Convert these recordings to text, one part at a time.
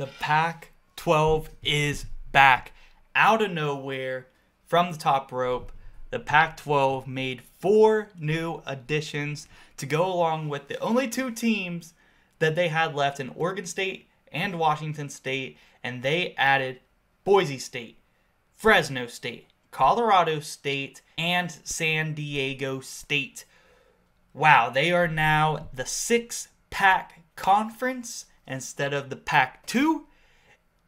The Pac-12 is back. Out of nowhere, from the top rope, the Pac-12 made 4 new additions to go along with the only 2 teams that they had left in Oregon State and Washington State, and they added Boise State, Fresno State, Colorado State, and San Diego State. Wow, they are now the 6 PAC conference instead of the Pac-2.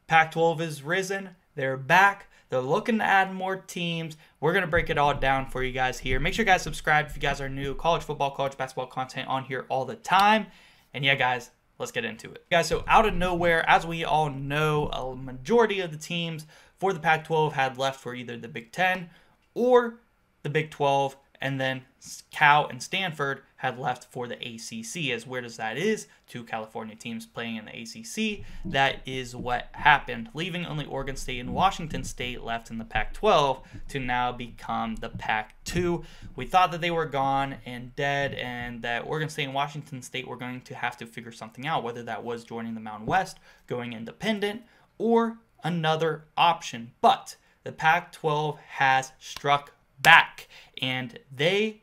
Pac-12 is risen. They're back. They're looking to add more teams. We're going to break it all down for you guys here. Make sure you guys subscribe if you guys are new. College football, college basketball content on here all the time. And yeah, guys, let's get into it. Guys, so out of nowhere, as we all know, a majority of the teams for the Pac-12 had left for either the Big Ten or the Big 12, and then Cal and Stanford had left for the ACC. As weird as that is, 2 California teams playing in the ACC, that is what happened, leaving only Oregon State and Washington State left in the Pac-12 to now become the Pac-2. We thought that they were gone and dead, and that Oregon State and Washington State were going to have to figure something out, whether that was joining the Mountain West, going independent, or another option. But the Pac-12 has struck back, and they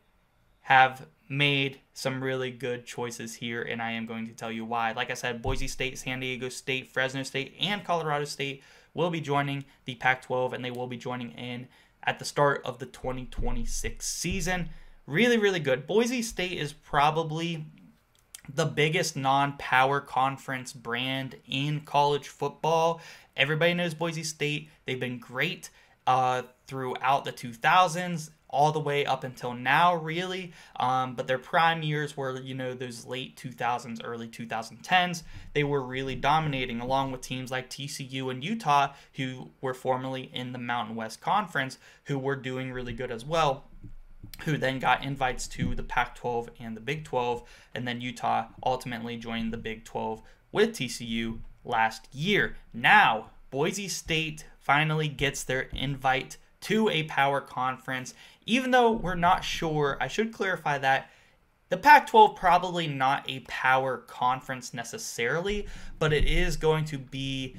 have made some really good choices here, and I am going to tell you why. Like I said, Boise State, San Diego State, Fresno State, and Colorado State will be joining the Pac-12, and they will be joining in at the start of the 2026 season. Really, really good. Boise State is probably the biggest non-power conference brand in college football. Everybody knows Boise State. They've been great throughout the 2000s, all the way up until now, really. But their prime years were, those late 2000s, early 2010s. They were really dominating, along with teams like TCU and Utah, who were formerly in the Mountain West Conference, who were doing really good as well, who then got invites to the Pac-12 and the Big 12, and then Utah ultimately joined the Big 12 with TCU last year. Now, Boise State finally gets their invite to a power conference, even though we're not sure. I should clarify that the Pac-12 probably not a power conference necessarily, but it is going to be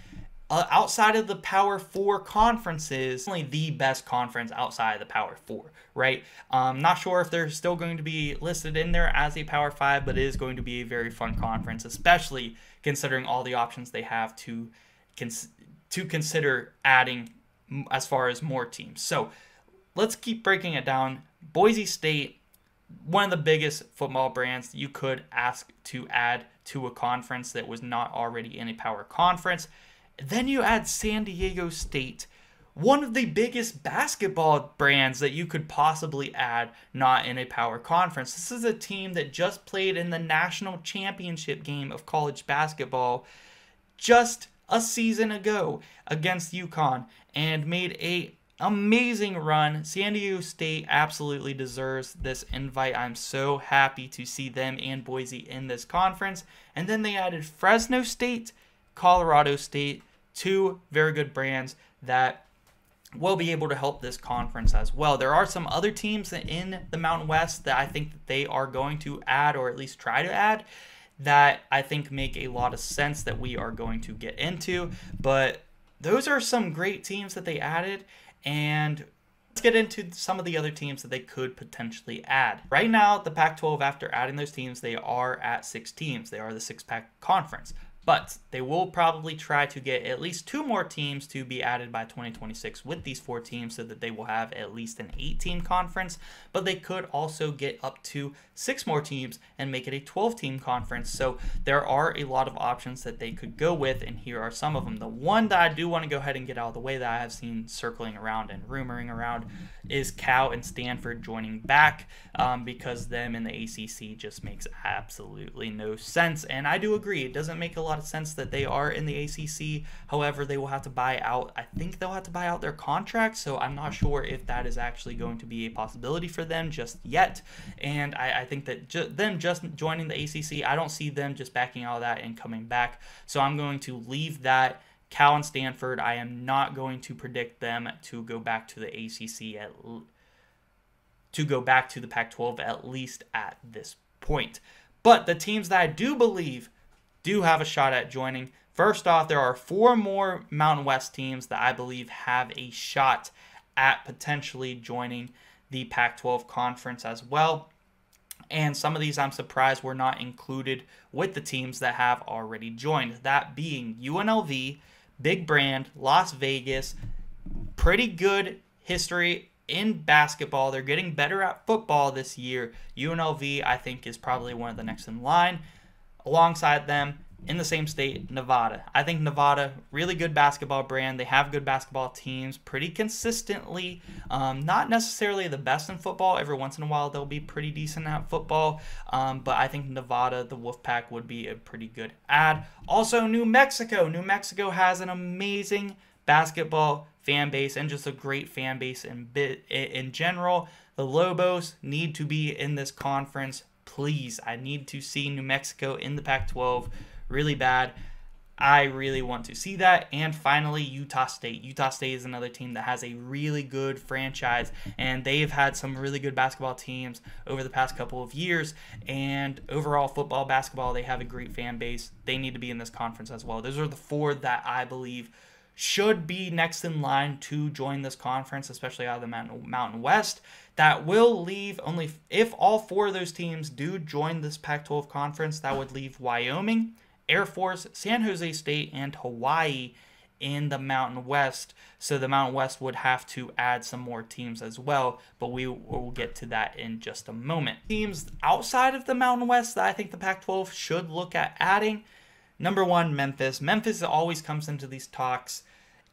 outside of the Power 4 conferences, only the best conference outside of the Power 4, right? Not sure if they're still going to be listed in there as a Power 5, but it is going to be a very fun conference, especially considering all the options they have to consider adding as far as more teams. So let's keep breaking it down. Boise State, one of the biggest football brands you could ask to add to a conference that was not already in a power conference. Then you add San Diego State, one of the biggest basketball brands that you could possibly add not in a power conference. This is a team that just played in the national championship game of college basketball just a season ago against UConn and made a amazing run. San Diego State absolutely deserves this invite. I'm so happy to see them and Boise in this conference. And then they added Fresno State, Colorado State, 2 very good brands that will be able to help this conference as well. There are some other teams in the Mountain West that I think that they are going to add, or at least try to add, that I think make a lot of sense that we are going to get into. But those are some great teams that they added, and let's get into some of the other teams that they could potentially add. Right now, the Pac-12, after adding those teams, they are at 6 teams. They are the 6-pack conference. But they will probably try to get at least 2 more teams to be added by 2026 with these 4 teams, so that they will have at least an 8-team conference. But they could also get up to 6 more teams and make it a 12-team conference. So there are a lot of options that they could go with, and here are some of them. The one that I do want to go ahead and get out of the way that I have seen circling around and rumoring around is Cal and Stanford joining back, because them in the ACC just makes absolutely no sense. And I do agree, it doesn't make a lot of sense that they are in the ACC. However, they will have to buy out, I think they'll have to buy out their contract, so I'm not sure if that is actually going to be a possibility for them just yet. And I think that them just joining the ACC, I don't see them just backing out of that and coming back. So I'm going to leave that. Cal and Stanford, I am not going to predict them to go back to the ACC, to go back to the Pac-12, at least at this point. But the teams that I do believe do have a shot at joining, First off, there are 4 more Mountain West teams that I believe have a shot at potentially joining the Pac-12 conference as well. And some of these I'm surprised were not included with the teams that have already joined. That being UNLV, Big Brand, Las Vegas, pretty good history in basketball. They're getting better at football this year. UNLV, I think, is probably one of the next in line. Alongside them, in the same state, Nevada. I think Nevada, really good basketball brand. They have good basketball teams pretty consistently. Not necessarily the best in football. Every once in a while, they'll be pretty decent at football. But I think Nevada, the Wolfpack, would be a pretty good add. Also, New Mexico. New Mexico has an amazing basketball fan base and just a great fan base in general. The Lobos need to be in this conference. Please, I need to see New Mexico in the Pac-12 really bad. I really want to see that. And finally, Utah State. Utah State is another team that has a really good franchise, and they've had some really good basketball teams over the past couple of years. And overall, football, basketball, they have a great fan base. They need to be in this conference as well. Those are the 4 that I believe should be next in line to join this conference, especially out of the Mountain West. That will leave only, if all 4 of those teams do join this Pac-12 conference, that would leave Wyoming, Air Force, San Jose State, and Hawaii in the Mountain West. So the Mountain West would have to add some more teams as well, but we will get to that in just a moment. Teams outside of the Mountain West that I think the Pac-12 should look at adding. Number 1, Memphis. Memphis always comes into these talks,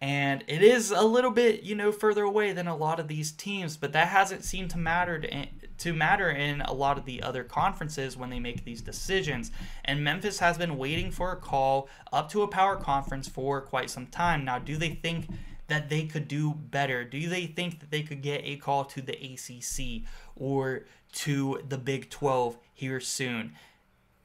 and it is a little bit, further away than a lot of these teams, but that hasn't seemed to matter in a lot of the other conferences when they make these decisions. And Memphis has been waiting for a call up to a power conference for quite some time. Now, do they think that they could do better? Do they think that they could get a call to the ACC or to the Big 12 here soon?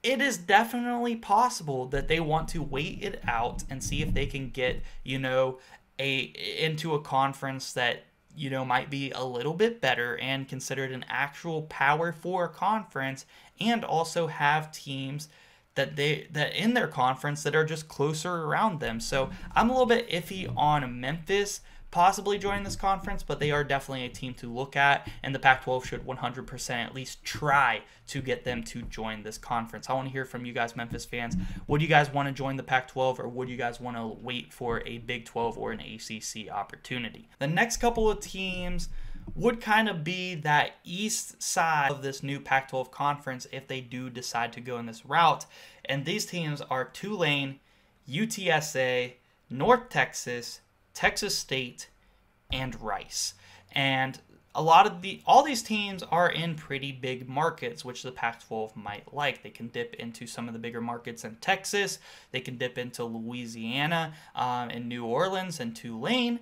It is definitely possible that they want to wait it out and see if they can get, into a conference that, might be a little bit better and considered an actual Power 4 conference, and also have teams that in their conference that are just closer around them. So I'm a little bit iffy on Memphis possibly joining this conference, but they are definitely a team to look at, and the Pac-12 should 100% at least try to get them to join this conference. I want to hear from you guys, Memphis fans. Would you guys want to join the Pac-12, or would you guys want to wait for a Big 12 or an ACC opportunity? The next couple of teams would kind of be that east side of this new Pac-12 conference if they do decide to go in this route, and these teams are Tulane, UTSA, North Texas, Texas State, and Rice. And all these teams are in pretty big markets, which the Pac-12 might like. They can dip into some of the bigger markets in Texas. They can dip into Louisiana, and New Orleans, and Tulane.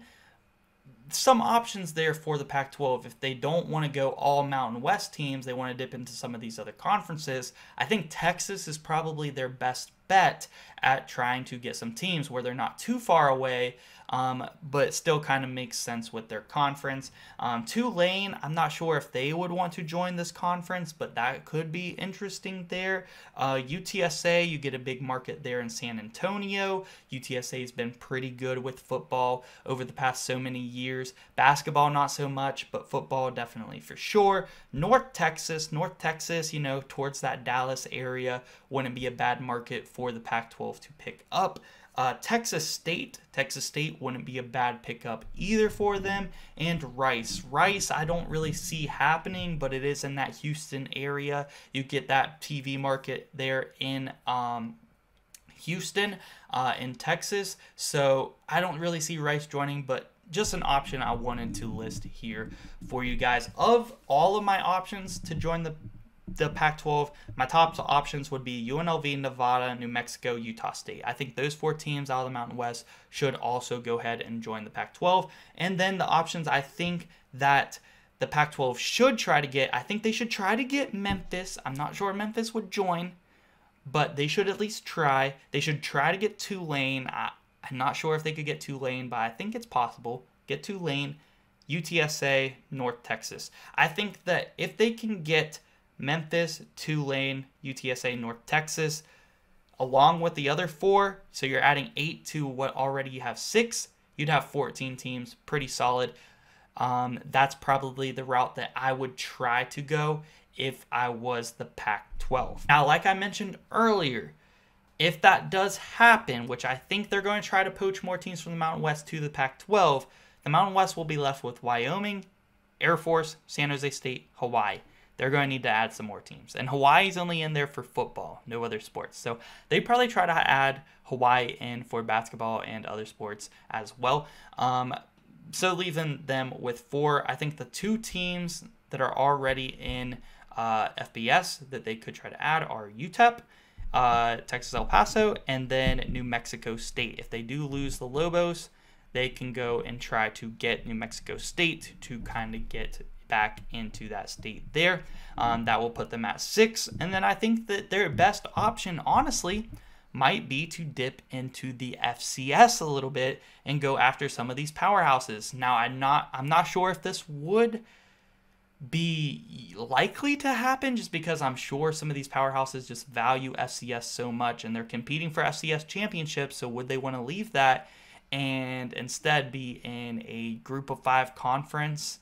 Some options there for the Pac-12. If they don't want to go all Mountain West teams, they want to dip into some of these other conferences. I think Texas is probably their best bet at trying to get some teams where they're not too far away, but it still kind of makes sense with their conference. Tulane, I'm not sure if they would want to join this conference, but that could be interesting there. UTSA, you get a big market there in San Antonio. UTSA has been pretty good with football over the past so many years. Basketball, not so much, but football definitely for sure. North Texas, towards that Dallas area, wouldn't be a bad market for the Pac-12 to pick up. Texas State wouldn't be a bad pickup either for them. And Rice, I don't really see happening, but it is in that Houston area. You get that TV market there in Houston, in Texas. So I don't really see Rice joining, but just an option I wanted to list here for you guys. Of all of my options to join the Pac-12, my top options would be UNLV, Nevada, New Mexico, Utah State. I think those 4 teams out of the Mountain West should also go ahead and join the Pac-12. And then the options I think that the Pac-12 should try to get, I think they should try to get Memphis. I'm not sure Memphis would join, but they should at least try. They should try to get Tulane. I'm not sure if they could get Tulane, but I think it's possible. Get Tulane, UTSA, North Texas. I think that if they can get Memphis, Tulane, UTSA, North Texas, along with the other 4, so you're adding 8 to what already you have 6, you'd have 14 teams, pretty solid. That's probably the route that I would try to go if I was the Pac-12. Now, like I mentioned earlier, if that does happen, which I think they're going to try to poach more teams from the Mountain West to the Pac-12, the Mountain West will be left with Wyoming, Air Force, San Jose State, Hawaii. They're going to need to add some more teams. And Hawaii's only in there for football, no other sports. So they probably try to add Hawaii in for basketball and other sports as well. So leaving them with 4. I think the 2 teams that are already in FBS that they could try to add are UTEP, Texas El Paso, and then New Mexico State. If they do lose the Lobos, they can go and try to get New Mexico State to kind of get back into that state there. That will put them at 6. And then I think that their best option, honestly, might be to dip into the FCS a little bit and go after some of these powerhouses. Now, I'm not sure if this would be likely to happen, just because I'm sure some of these powerhouses just value FCS so much and they're competing for FCS championships. So would they want to leave that and instead be in a group of 5 conference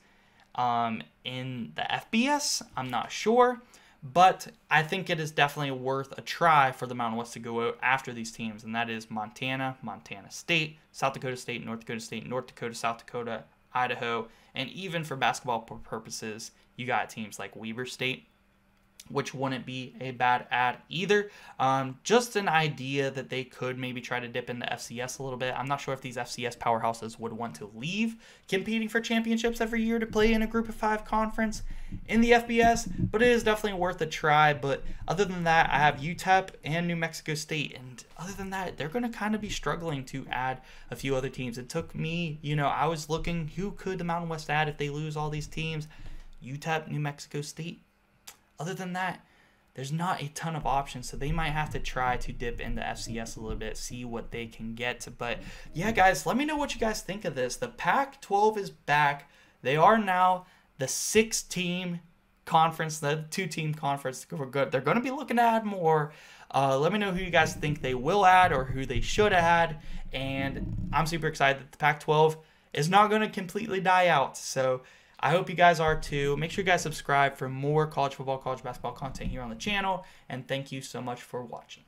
in the FBS? I'm not sure, but I think it is definitely worth a try for the Mountain West to go after these teams, and that is Montana, Montana State, South Dakota State, North Dakota, South Dakota, Idaho, and even for basketball purposes, you got teams like Weber State, which wouldn't be a bad ad either. Just an idea that they could maybe try to dip into FCS a little bit. I'm not sure if these FCS powerhouses would want to leave competing for championships every year to play in a group of 5 conference in the FBS, but it is definitely worth a try. But other than that, I have UTEP and New Mexico State, and other than that, they're going to kind of be struggling to add a few other teams. It took me, I was looking, who could the Mountain West add if they lose all these teams? UTEP, New Mexico State. Other than that, there's not a ton of options, so they might have to try to dip into FCS a little bit, see what they can get. But yeah, guys, let me know what you guys think of this. The Pac-12 is back. They are now the 6-team conference, the 2-team conference. They're going to be looking to add more. Let me know who you guys think they will add or who they should add. And I'm super excited that the Pac-12 is not going to completely die out. So I hope you guys are too. Make sure you guys subscribe for more college football, college basketball content here on the channel. And thank you so much for watching.